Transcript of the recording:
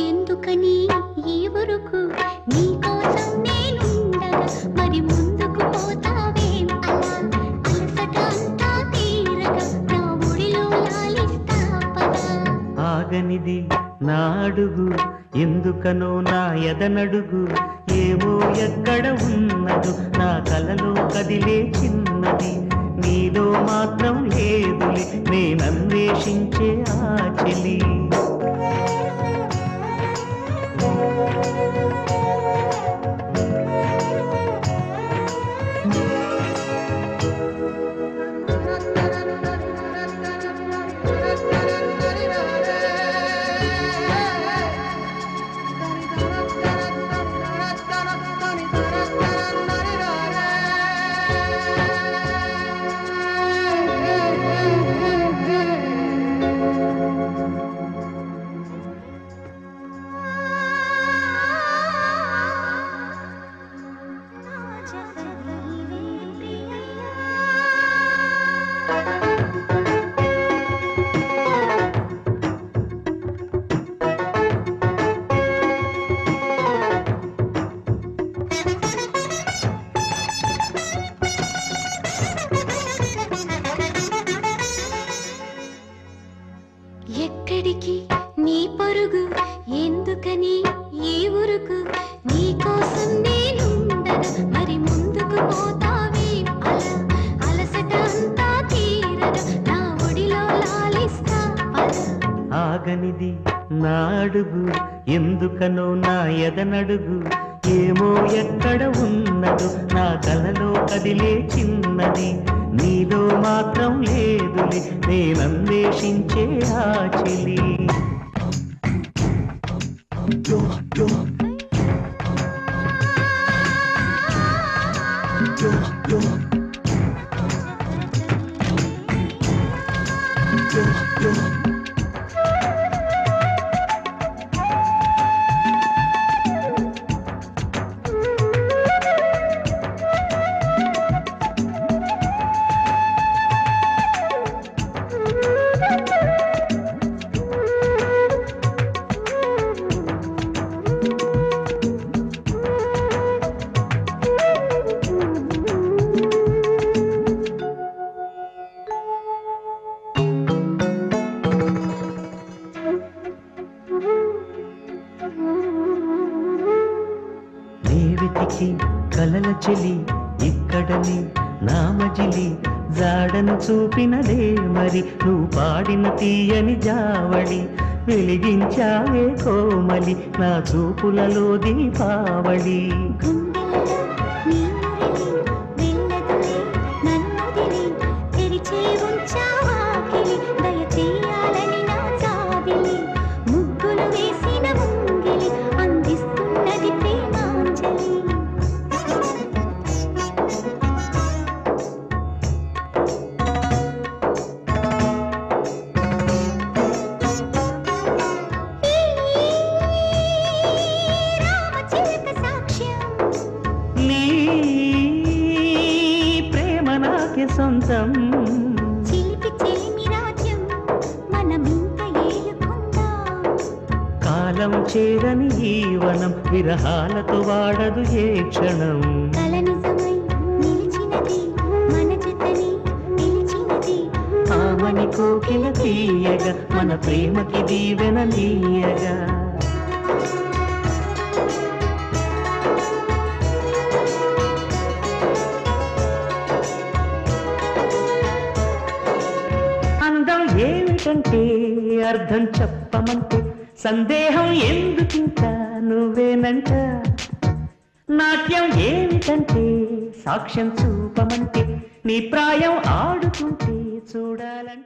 ఎందుకని ఈ వరకు నీకోసం నేనుండగా మరి ముందుకు పోతావేం అలా అలసట అంతా తీరగా నా ఒడిలో లాలిస్తా పదా ఆగనిది నా అడుగు ఎందుకనో నా ఎదనడుగు ఏమో ఎక్కడ ఉన్నదో నా కలలో కదిలే చిన్నది నీలో మాత్రం లేదులే నేనన్వేషించే ఆ చెలి ఎక్కడికి నీ పరుగు ఎందుకని ఈ ఊరుకు నీకోసం నేనుండగా మరి ముందుకు పోతావే అలా అలసట అంతా తీరగా నా ఒడిలో లాలిస్తా పదా ఆగనిది నా అడుగు ఎందుకనో నా ఎదనడుగు ఏమో ఎక్కడ ఉన్నదో నా కలలో కదిలే చిన్నది నీలో మాత్రం లేదులే నేనన్వేషించే ఆ చెలి వెతికి కలల చెలి ఇక్కడని నా మజిలి జాడను చూపినదే మరి నువ్వు పాడిన తీయని జావళి వెలిగించావే కోమలి నా చూపులలో దీపావళి సొంతం చిలిపి చెలిమి రాజ్యం మనమింత ఏలుకుందాం కాలం చేరని ఈ వనం విరహాలతో వాడదు ఏ క్షణం కల నిజమై నిలిచినది మన జతని నిలిచినది ఆమని కోకిల తీయగా మన ప్రేమకి దీవెన నీయగా ఏమిటంటే అర్థం చెప్పమంటే సందేహం ఎందుకింకా నువ్వేనంట నాట్యం ఏమిటంటే సాక్ష్యం చూపమంటే నీ ప్రాయం ఆడుతుంటే చూడాలంటే